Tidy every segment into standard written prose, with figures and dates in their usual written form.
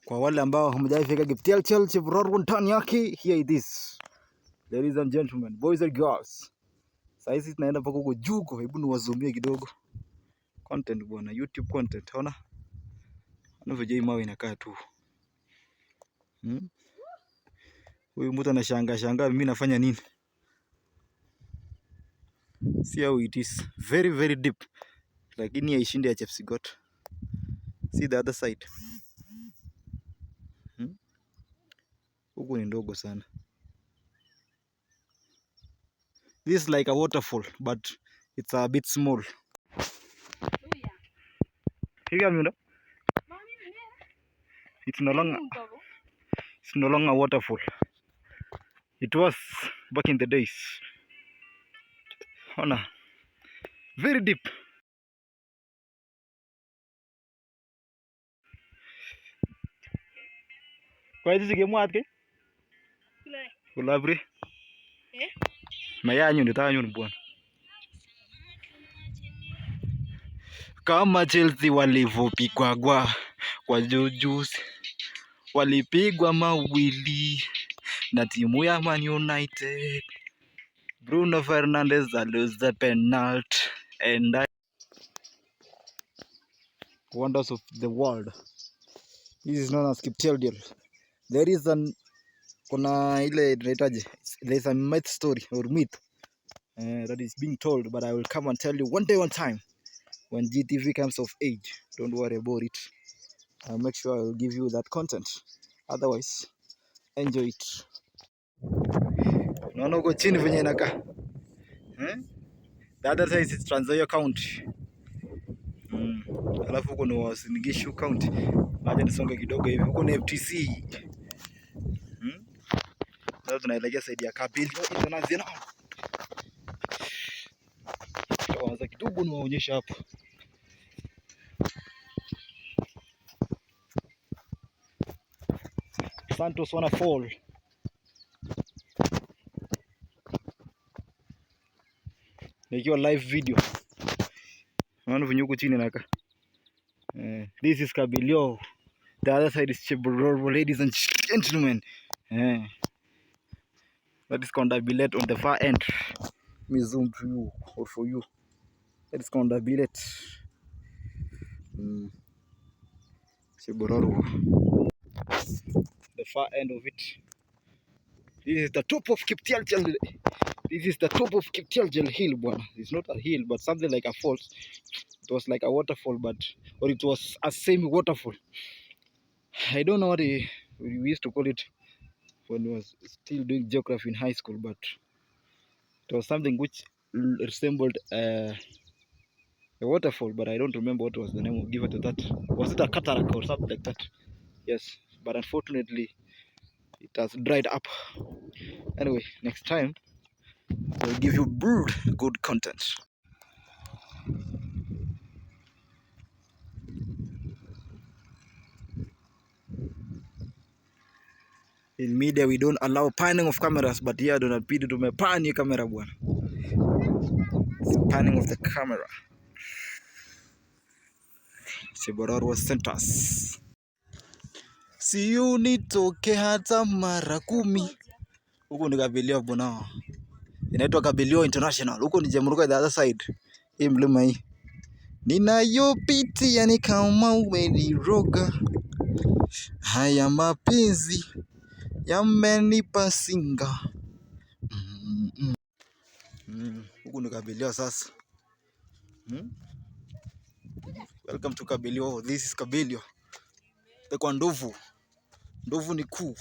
Kwa wale ambao hamjafika Kiptieltiel Chebororwa ndani yake, here it is. Ladies and gentlemen, boys and girls. Sasa hizi tunaenda mpaka huko juu, hebu niwazumie kidogo. Content bwana, YouTube content, ona. Unavyoje mawe inakaa tu. Huyu mtu anashangaa mimi nafanya nini? See how it is. Very very deep. Lakini haishindi ya Chepsigot. See the other side. Huku ni ndogo sana. This is like a waterfall, but it's a bit small. It's no longer a waterfall. It was back in the days. Ona, very deep. Kwa hizi zigemwa ke? Kulabri. Mayanyu nitaanyu bwana. Kama Chelsea walivyopigwa kwa jujusi, walipigwa mawili na timu ya Man United. Bruno Fernandes lose the penalty and wonders of the world. This is known as Kiptieltiel. There is a myth story or myth that is being told, but I will come and tell you one day, one time, when GTV comes of age. Don't worry about it. I'll make sure I will give you that content. Otherwise, enjoy it. Unaona uko chini venye inakaa. The other side is Trans Nzoia County. Alafu huko ni Uasin Gishu County. Acha nisonge kidogo hivi. Huko ni FTC. Sasa tunaelekea side ya Kiptieltiel International. Tuanza kidogo niwaonyesha hapo. Santos waterfall. Nikiwa live video. Unaona venye huko chini naka. This is Kiptieltiel. The other side is Chebororwa, ladies and gentlemen. That is Kondabilet on the far end. Let me zoom to you or for you. That is Kondabilet. Chebororwa. The far end of it. This is the top of Kiptieltiel. This is the top of Kiptieltiel hill, bwana. It's not a hill, but something like a falls. It was like a waterfall, or it was a semi-waterfall. I don't know what we used to call it when we was still doing geography in high school, but it was something which resembled a waterfall, but I don't remember what was the name of given to that. Was it a cataract or something like that? Yes, but unfortunately it has dried up. Anyway, next time I'll give you good content. In media we don't allow panning of cameras, but here tunabidi tumepani kamera bwana. It's panning of the camera. Chebororwa centers. Si unitoke hata mara 10. Huko ni Kiptieltiel bwana. Inaitwa Kiptieltiel International. Huko ni Chebororwa the other side. Hii mlima hii. Ninayopitia ni kama umeniroga. Haya mapenzi yamenipa singa. Huko ni Kiptieltiel sasa. Welcome to Kiptieltiel. This is Kiptieltiel. Kwa ndovu. Ndovu ni kuu.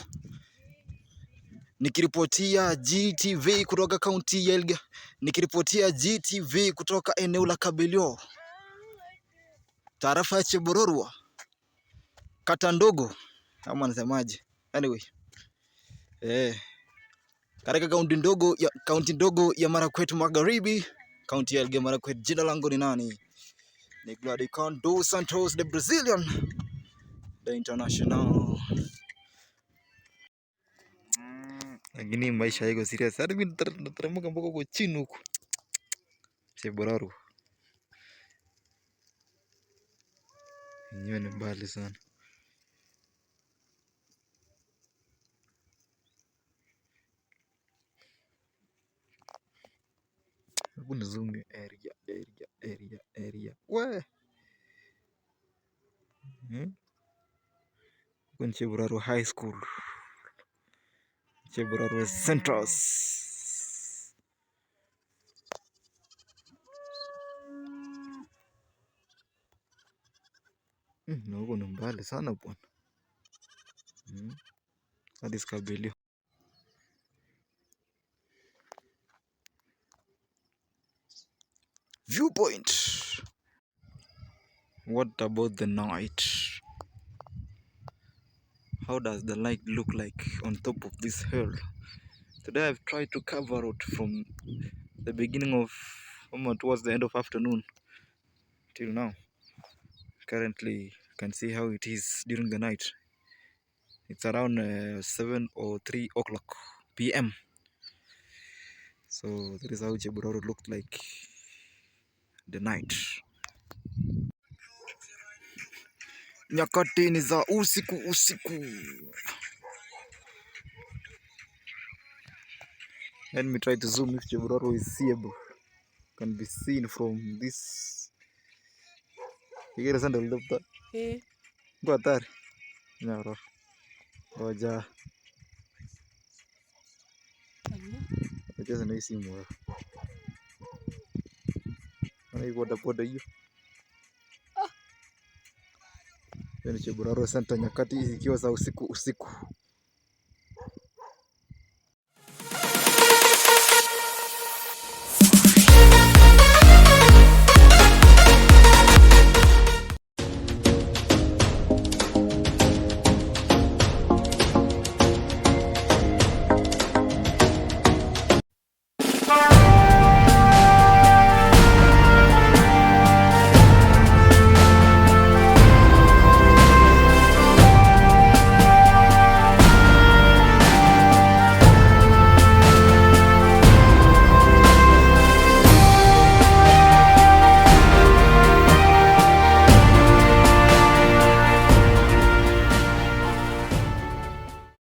Nikiripotia GTV kutoka kaunti ya Elgeyo, nikiripotia GTV kutoka eneo la Kiptieltiel, tarafa ya Chebororwa, kata ndogo ama nasemaje, anyway katika kaunti ndogo ya Marakwet Magharibi, kaunti ya Elgeyo Marakwet. Jina langu ni nani? Ni Gladican dos Santos, the Brazilian, the international. Lakini maisha yako serious. Hadi mimi nitaremuka mpaka kwa chini huko. Chebororwa. Yenyewe ni mbali sana. Hebu ni zoom area. We. Kwa Chebororwa High School. Chebororwa Centers. Na huko ni mbali sana bwana. Hadi Kiptieltiel. Viewpoint. What about the night? How does the light look like on top of this hill? Today I've tried to cover it from the beginning of towards the end of afternoon till now. Currently you can see how it is during the night. It's around 7 or 3 o'clock PM. So that is how Chebororwa looked like the night. Nyakati ni za usiku. Let me try to zoom if Chebororwa is seeable. Can be seen from this. You get a sandal doctor? Go there. No. Roja. Just a nice more. I boda hiyo. Chebororwa Center nyakati ikiwa za usiku.